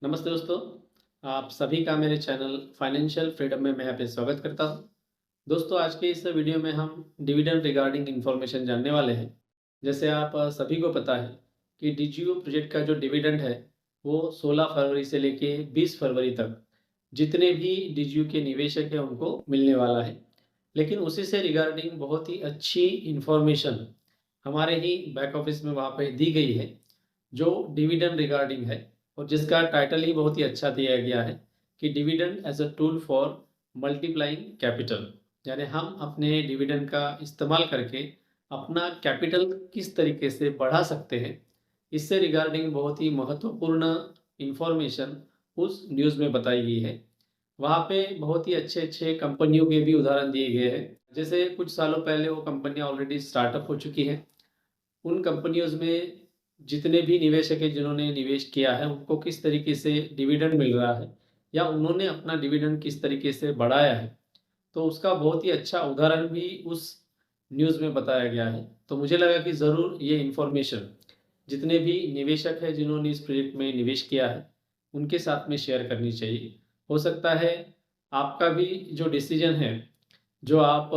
नमस्ते दोस्तों, आप सभी का मेरे चैनल फाइनेंशियल फ्रीडम में मैं यहाँ पे स्वागत करता हूँ। दोस्तों, आज के इस वीडियो में हम डिविडेंड रिगार्डिंग इन्फॉर्मेशन जानने वाले हैं। जैसे आप सभी को पता है कि डीजीओ प्रोजेक्ट का जो डिविडेंड है वो 16 फरवरी से लेके 20 फरवरी तक जितने भी डीजीओ के निवेशक हैं उनको मिलने वाला है। लेकिन उसी से रिगार्डिंग बहुत ही अच्छी इन्फॉर्मेशन हमारे ही बैक ऑफिस में वहाँ पे दी गई है, जो डिविडेंड रिगार्डिंग है और जिसका टाइटल ही बहुत ही अच्छा दिया गया है कि dividend as a tool for multiplying capital. यानी हम अपने डिविडेंड का इस्तेमाल करके अपना कैपिटल किस तरीके से बढ़ा सकते हैं, इससे रिगार्डिंग बहुत ही महत्वपूर्ण इंफॉर्मेशन उस न्यूज़ में बताई गई है। वहाँ पे बहुत ही अच्छे-अच्छे कंपनियों के भी उदाहरण दिए गए हैं। जैसे कुछ सालों पहले वो कंपनियाँ ऑलरेडी स्टार्टअप हो चुकी हैं। उन कंपनियोज़ में जितने भी निवेशक हैं जिन्होंने निवेश किया है, उनको किस तरीके से डिविडेंड मिल रहा है या उन्होंने अपना डिविडेंड किस तरीके से बढ़ाया है, तो उसका बहुत ही अच्छा उदाहरण भी उस न्यूज़ में बताया गया है। तो मुझे लगा कि ज़रूर ये इन्फॉर्मेशन जितने भी निवेशक हैं जिन्होंने इस प्रोजेक्ट में निवेश किया है, उनके साथ में शेयर करनी चाहिए। हो सकता है आपका भी जो डिसीज़न है, जो आप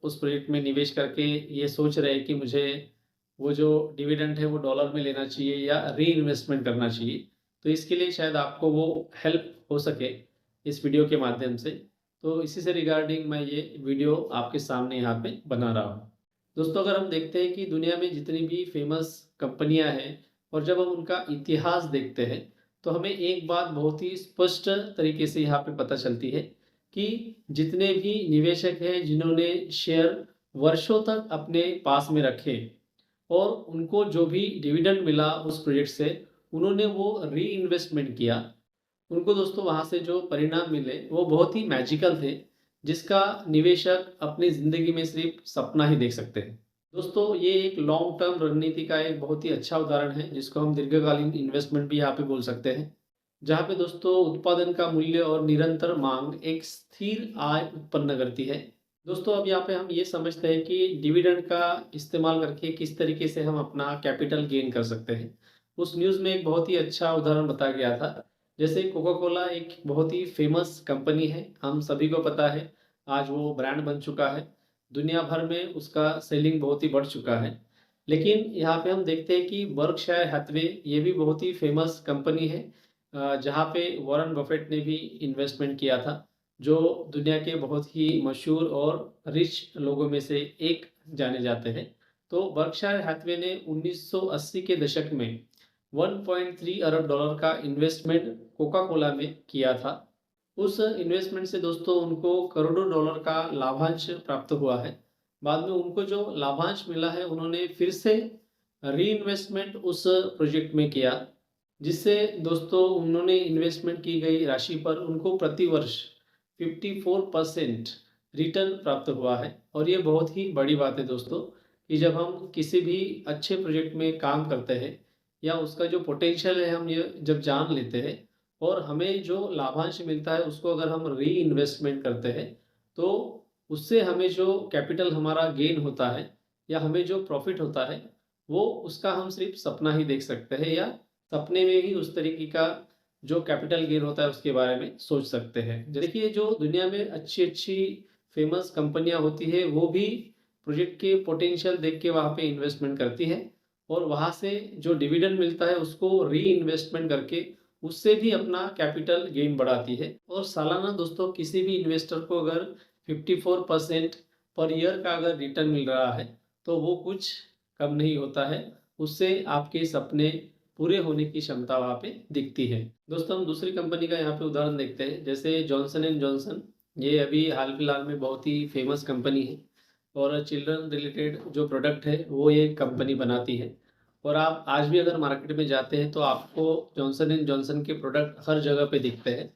उस प्रोजेक्ट में निवेश करके ये सोच रहे हैं कि मुझे वो जो डिविडेंड है वो डॉलर में लेना चाहिए या रीइन्वेस्टमेंट करना चाहिए, तो इसके लिए शायद आपको वो हेल्प हो सके इस वीडियो के माध्यम से। तो इसी से रिगार्डिंग मैं ये वीडियो आपके सामने यहाँ पे बना रहा हूँ। दोस्तों, अगर हम देखते हैं कि दुनिया में जितनी भी फेमस कंपनियाँ हैं और जब हम उनका इतिहास देखते हैं, तो हमें एक बात बहुत ही स्पष्ट तरीके से यहाँ पे पता चलती है कि जितने भी निवेशक हैं जिन्होंने शेयर वर्षों तक अपने पास में रखे और उनको जो भी डिविडेंड मिला उस प्रोजेक्ट से, उन्होंने वो रीइन्वेस्टमेंट किया। उनको दोस्तों वहाँ से जो परिणाम मिले वो बहुत ही मैजिकल थे, जिसका निवेशक अपनी ज़िंदगी में सिर्फ़ सपना ही देख सकते हैं। दोस्तों, ये एक लॉन्ग टर्म रणनीति का एक बहुत ही अच्छा उदाहरण है, जिसको हम दीर्घकालीन इन्वेस्टमेंट भी यहाँ पे बोल सकते हैं। जहाँ पे दोस्तों उत्पादन का मूल्य और निरंतर माँग एक स्थिर आय उत्पन्न करती है। दोस्तों, अब यहाँ पे हम ये समझते हैं कि डिविडेंड का इस्तेमाल करके किस तरीके से हम अपना कैपिटल गेन कर सकते हैं। उस न्यूज़ में एक बहुत ही अच्छा उदाहरण बताया गया था। जैसे कोका कोला एक बहुत ही फ़ेमस कंपनी है, हम सभी को पता है, आज वो ब्रांड बन चुका है। दुनिया भर में उसका सेलिंग बहुत ही बढ़ चुका है। लेकिन यहाँ पे हम देखते हैं कि बर्कशायर हैथवे ये भी बहुत ही फ़ेमस कंपनी है, जहाँ पे वॉरेन बफेट ने भी इन्वेस्टमेंट किया था, जो दुनिया के बहुत ही मशहूर और रिच लोगों में से एक जाने जाते हैं। तो बर्कशायर हैथवे ने 1980 के दशक में 1.3 अरब डॉलर का इन्वेस्टमेंट कोका कोला में किया था। उस इन्वेस्टमेंट से दोस्तों उनको करोड़ों डॉलर का लाभांश प्राप्त हुआ है। बाद में उनको जो लाभांश मिला है उन्होंने फिर से रीइन्वेस्टमेंट उस प्रोजेक्ट में किया, जिससे दोस्तों उन्होंने इन्वेस्टमेंट की गई राशि पर उनको प्रति वर्ष 54% रिटर्न प्राप्त हुआ है। और ये बहुत ही बड़ी बात है दोस्तों कि जब हम किसी भी अच्छे प्रोजेक्ट में काम करते हैं या उसका जो पोटेंशियल है हम ये जब जान लेते हैं और हमें जो लाभांश मिलता है उसको अगर हम रीइन्वेस्टमेंट करते हैं, तो उससे हमें जो कैपिटल हमारा गेन होता है या हमें जो प्रॉफ़िट होता है, वो उसका हम सिर्फ़ सपना ही देख सकते हैं या सपने में ही उस तरीके का जो कैपिटल गेन होता है उसके बारे में सोच सकते हैं। देखिए, जो दुनिया में अच्छी-अच्छी फ़ेमस कंपनियाँ होती हैं, वो भी प्रोजेक्ट के पोटेंशियल देख के वहाँ पे इन्वेस्टमेंट करती हैं और वहाँ से जो डिविडेंड मिलता है उसको रीइन्वेस्टमेंट करके उससे भी अपना कैपिटल गेन बढ़ाती है। और सालाना दोस्तों किसी भी इन्वेस्टर को अगर 54% पर ईयर का अगर रिटर्न मिल रहा है, तो वो कुछ कम नहीं होता है। उससे आपके सपने पूरे होने की क्षमता वहाँ पे दिखती है। दोस्तों, हम दूसरी कंपनी का यहाँ पे उदाहरण देखते हैं, जैसे जॉनसन एंड जॉनसन। ये अभी हाल-फिलहाल में बहुत ही फ़ेमस कंपनी है और चिल्ड्रन रिलेटेड जो प्रोडक्ट है, वो ये कंपनी बनाती है। और आप आज भी अगर मार्केट में जाते हैं, तो आपको जॉनसन एंड जॉनसन के प्रोडक्ट हर जगह पे दिखते हैं।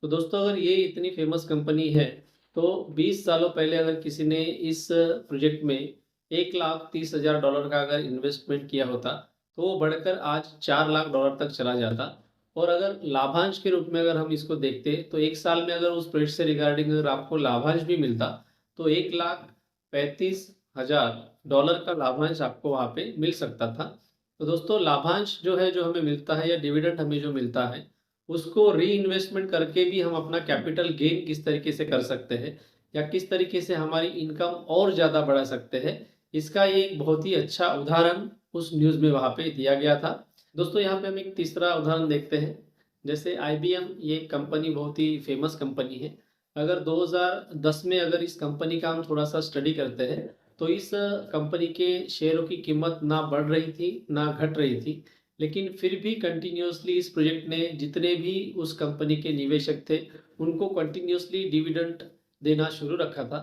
तो दोस्तों, अगर ये इतनी फ़ेमस कंपनी है, तो 20 सालों पहले अगर किसी ने इस प्रोजेक्ट में $1,30,000 का अगर इन्वेस्टमेंट किया होता, तो वो बढ़कर आज $4,00,000 तक चला जाता। और अगर लाभांश के रूप में अगर हम इसको देखते, तो 1 साल में अगर उस प्रोजेक्ट से रिगार्डिंग अगर आपको लाभांश भी मिलता, तो $1,35,000 का लाभांश आपको वहाँ पे मिल सकता था। तो दोस्तों, लाभांश जो है, जो हमें मिलता है या डिविडेंड हमें जो मिलता है, उसको री इन्वेस्टमेंट करके भी हम अपना कैपिटल गेन किस तरीके से कर सकते हैं या किस तरीके से हमारी इनकम और ज़्यादा बढ़ा सकते हैं, इसका ये एक बहुत ही अच्छा उदाहरण उस न्यूज़ में वहाँ पे दिया गया था। दोस्तों यहाँ पे हम एक तीसरा उदाहरण देखते हैं। जैसे आईबीएम, ये कंपनी बहुत ही फेमस कंपनी है। अगर 2010 में अगर इस कंपनी का हम थोड़ा-सा स्टडी करते हैं, तो इस कंपनी के शेयरों की कीमत ना बढ़ रही थी, ना घट रही थी। लेकिन फिर भी कंटिन्यूअसली इस प्रोजेक्ट ने जितने भी उस कंपनी के निवेशक थे, उनको कंटिन्यूअसली डिविडेंड देना शुरू रखा था।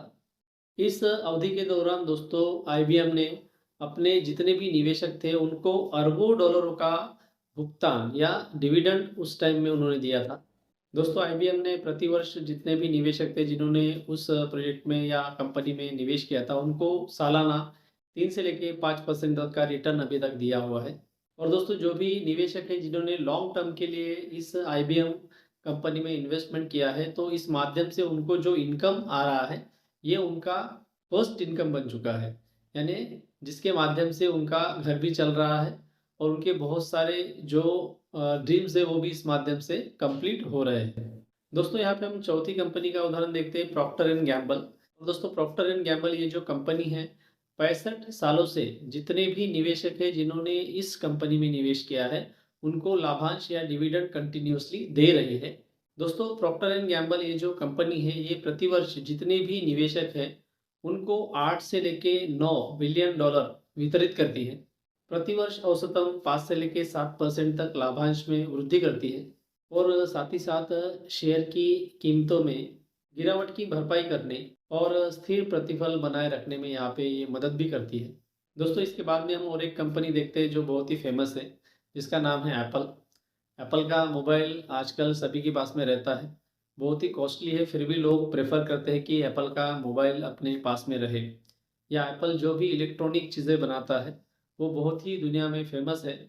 इस अवधि के दौरान दोस्तों आईबीएम ने अपने जितने भी निवेशक थे, उनको अरबों डॉलरों का भुगतान या डिविडेंड उस टाइम में उन्होंने दिया था। दोस्तों आईबीएम ने प्रतिवर्ष जितने भी निवेशक थे जिन्होंने उस प्रोजेक्ट में या कंपनी में निवेश किया था, उनको सालाना 3 से लेके 5% तक का रिटर्न अभी तक दिया हुआ है। और दोस्तों जो भी निवेशक हैं जिन्होंने लॉन्ग टर्म के लिए इस आईबीएम कंपनी में इन्वेस्टमेंट किया है, तो इस माध्यम से उनको जो इनकम आ रहा है, ये उनका फर्स्ट इनकम बन चुका है। यानी जिसके माध्यम से उनका घर भी चल रहा है और उनके बहुत सारे जो ड्रीम्स है वो भी इस माध्यम से कंप्लीट हो रहे हैं। दोस्तों यहाँ पे हम चौथी कंपनी का उदाहरण देखते हैं, प्रॉक्टर एंड गैम्बल। दोस्तों प्रॉक्टर एंड गैम्बल ये जो कंपनी है, 65 सालों से जितने भी निवेशक हैं जिन्होंने इस कंपनी में निवेश किया है, उनको लाभांश या डिविडेंड कंटिन्यूअसली दे रही है। दोस्तों प्रॉक्टर एंड गैम्बल ये जो कंपनी है, ये प्रतिवर्ष जितने भी निवेशक हैं, उनको 8 से लेके 9 बिलियन डॉलर वितरित करती है। प्रतिवर्ष औसतन 5 से लेके 7% तक लाभांश में वृद्धि करती है और साथ ही साथ शेयर की कीमतों में गिरावट की भरपाई करने और स्थिर प्रतिफल बनाए रखने में यहाँ पे ये मदद भी करती है। दोस्तों इसके बाद में हम और एक कंपनी देखते हैं जो बहुत ही फेमस है, जिसका नाम है एप्पल। एप्पल का मोबाइल आजकल सभी के पास में रहता है। बहुत ही कॉस्टली है, फिर भी लोग प्रेफ़र करते हैं कि एप्पल का मोबाइल अपने पास में रहे। या एप्पल जो भी इलेक्ट्रॉनिक चीज़ें बनाता है, वो बहुत ही दुनिया में फ़ेमस है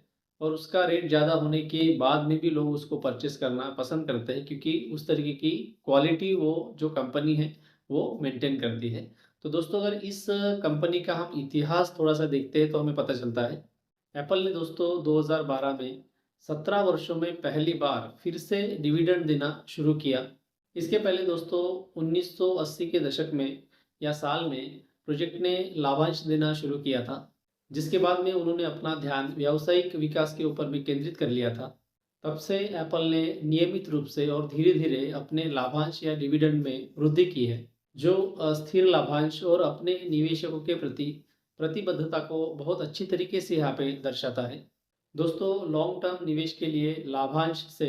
और उसका रेट ज़्यादा होने के बाद में भी लोग उसको परचेज़ करना पसंद करते हैं, क्योंकि उस तरीके की क्वालिटी वो जो कंपनी है, वो मेंटेन करती है। तो दोस्तों अगर इस कंपनी का हम इतिहास थोड़ा-सा देखते हैं, तो हमें पता चलता है, एप्पल ने दोस्तों 2012 में 17 वर्षों में पहली बार फिर से डिविडेंड देना शुरू किया। इसके पहले दोस्तों 1980 के दशक में या साल में प्रोजेक्ट ने लाभांश देना शुरू किया था, जिसके बाद में उन्होंने अपना ध्यान व्यावसायिक विकास के ऊपर भी केंद्रित कर लिया था। तब से एप्पल ने नियमित रूप से और धीरे-धीरे अपने लाभांश या डिविडेंड में वृद्धि की है, जो स्थिर लाभांश और अपने निवेशकों के प्रति प्रतिबद्धता को बहुत अच्छी तरीके से यहाँ पे दर्शाता है। दोस्तों लॉन्ग टर्म निवेश के लिए लाभांश से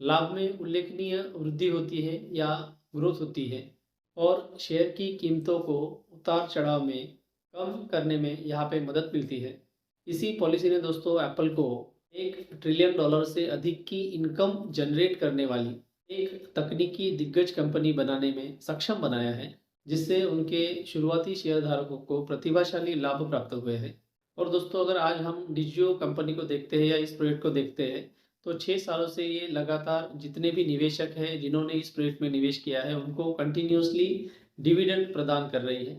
लाभ में उल्लेखनीय वृद्धि होती है या ग्रोथ होती है और शेयर की कीमतों को उतार-चढ़ाव में कम करने में यहाँ पे मदद मिलती है। इसी पॉलिसी ने दोस्तों एप्पल को $1 ट्रिलियन से अधिक की इनकम जनरेट करने वाली एक तकनीकी दिग्गज कंपनी बनाने में सक्षम बनाया है, जिससे उनके शुरुआती शेयरधारकों को प्रतिभाशाली लाभ प्राप्त हुए हैं। और दोस्तों अगर आज हम डिजियो कंपनी को देखते हैं या इस प्रोजेक्ट को देखते हैं, तो 6 सालों से ये लगातार जितने भी निवेशक हैं जिन्होंने इस प्रोजेक्ट में निवेश किया है, उनको कंटिन्यूअसली डिविडेंड प्रदान कर रही है।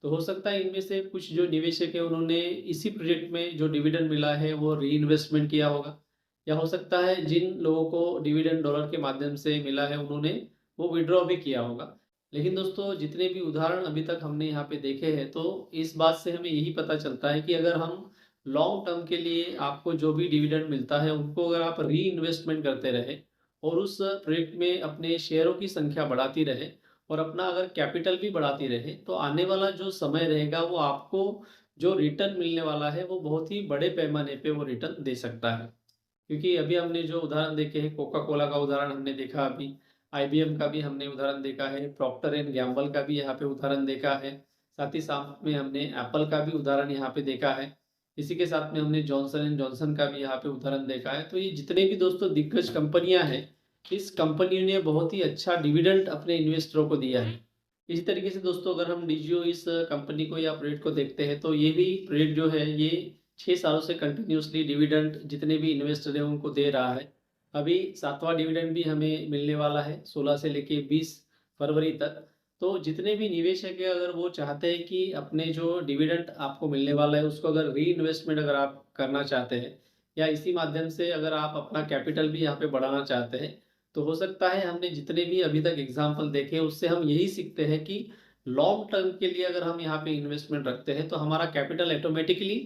तो हो सकता है इनमें से कुछ जो निवेशक हैं उन्होंने इसी प्रोजेक्ट में जो डिविडेंड मिला है वो रीइन्वेस्टमेंट किया होगा, या हो सकता है जिन लोगों को डिविडेंड डॉलर के माध्यम से मिला है उन्होंने वो विथड्रॉ भी किया होगा। लेकिन दोस्तों जितने भी उदाहरण अभी तक हमने यहाँ पे देखे हैं, तो इस बात से हमें यही पता चलता है कि अगर हम लॉन्ग टर्म के लिए आपको जो भी डिविडेंड मिलता है उनको अगर आप री-इन्वेस्टमेंट करते रहे और उस प्रोजेक्ट में अपने शेयरों की संख्या बढ़ाती रहे और अपना अगर कैपिटल भी बढ़ाती रहे, तो आने वाला जो समय रहेगा वो आपको जो रिटर्न मिलने वाला है वो बहुत ही बड़े पैमाने पे वो रिटर्न दे सकता है। क्योंकि अभी हमने जो उदाहरण देखे हैं, कोका कोला का उदाहरण हमने देखा अभी, आईबीएम का भी हमने उदाहरण देखा है, प्रॉक्टर एंड गैम्बल का भी यहाँ पे उदाहरण देखा है, साथ ही साथ में हमने एप्पल का भी उदाहरण यहाँ पे देखा है। इसी के साथ में हमने जॉनसन एंड जॉनसन का भी यहाँ पे उदाहरण देखा है। तो ये जितने भी दोस्तों दिग्गज कंपनियाँ हैं, इस कंपनियों ने बहुत ही अच्छा डिविडेंड अपने इन्वेस्टरों को दिया है। इसी तरीके से दोस्तों अगर हम डिजियो इस कंपनी को या प्रोजेक्ट को देखते हैं, तो ये भी प्रोजेक्ट जो है ये 6 सालों से कंटिन्यूअसली डिविडेंड जितने भी इन्वेस्टर हैं उनको दे रहा है। अभी 7वाँ डिविडेंड भी हमें मिलने वाला है 16 से लेके 20 फरवरी तक। तो जितने भी निवेशक हैं अगर वो चाहते हैं कि अपने जो डिविडेंड आपको मिलने वाला है उसको अगर री-इन्वेस्टमेंट अगर आप करना चाहते हैं या इसी माध्यम से अगर आप अपना कैपिटल भी यहाँ पे बढ़ाना चाहते हैं, तो हो सकता है हमने जितने भी अभी तक एग्जाम्पल देखे उससे हम यही सीखते हैं कि लॉन्ग टर्म के लिए अगर हम यहाँ पे इन्वेस्टमेंट रखते हैं तो हमारा कैपिटल ऑटोमेटिकली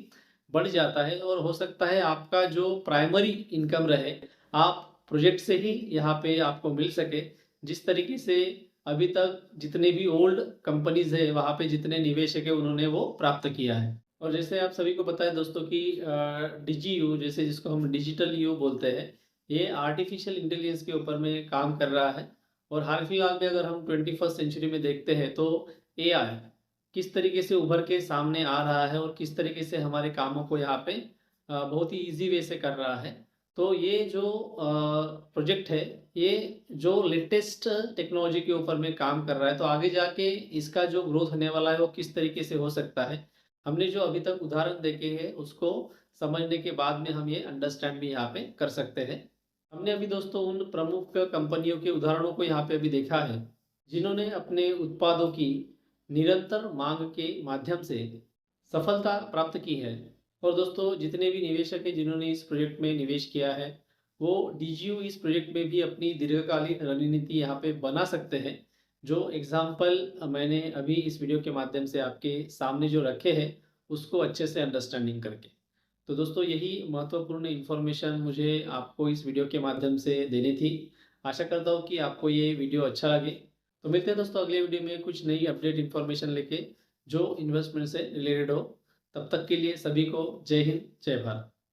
बढ़ जाता है और हो सकता है आपका जो प्राइमरी इनकम रहे आप प्रोजेक्ट से ही यहाँ पे आपको मिल सके। जिस तरीके से अभी तक जितने भी ओल्ड कंपनीज है वहाँ पे जितने निवेशक है उन्होंने वो प्राप्त किया है। और जैसे आप सभी को पता है दोस्तों कि डीजीयू जैसे जिसको हम डिजिटल यू बोलते हैं, ये आर्टिफिशियल इंटेलिजेंस के ऊपर में काम कर रहा है। और हाल फिलहाल में अगर हम 21st सेंचुरी में देखते हैं तो एआई किस तरीके से उभर के सामने आ रहा है और किस तरीके से हमारे कामों को यहाँ पे बहुत ही इजी वे से कर रहा है। तो ये जो प्रोजेक्ट है ये जो लेटेस्ट टेक्नोलॉजी के ऊपर में काम कर रहा है, तो आगे जाके इसका जो ग्रोथ होने वाला है वो किस तरीके से हो सकता है, हमने जो अभी तक उदाहरण देखे हैं उसको समझने के बाद में हम ये अंडरस्टैंड भी यहाँ पे कर सकते हैं। हमने अभी दोस्तों उन प्रमुख कंपनियों के उदाहरणों को यहाँ पे अभी देखा है जिन्होंने अपने उत्पादों की निरंतर मांग के माध्यम से सफलता प्राप्त की है। और दोस्तों जितने भी निवेशक हैं जिन्होंने इस प्रोजेक्ट में निवेश किया है वो डीजीयू इस प्रोजेक्ट में भी अपनी दीर्घकालीन रणनीति यहाँ पे बना सकते हैं। जो एग्जाम्पल मैंने अभी इस वीडियो के माध्यम से आपके सामने जो रखे हैं उसको अच्छे से अंडरस्टैंडिंग करके। तो दोस्तों यही महत्वपूर्ण इन्फॉर्मेशन मुझे आपको इस वीडियो के माध्यम से देनी थी। आशा करता हूँ कि आपको ये वीडियो अच्छा लगे। तो मिलते हैं दोस्तों अगले वीडियो में कुछ नई अपडेट इन्फॉर्मेशन लेके जो इन्वेस्टमेंट से रिलेटेड हो। तब तक के लिए सभी को जय हिंद जय भारत।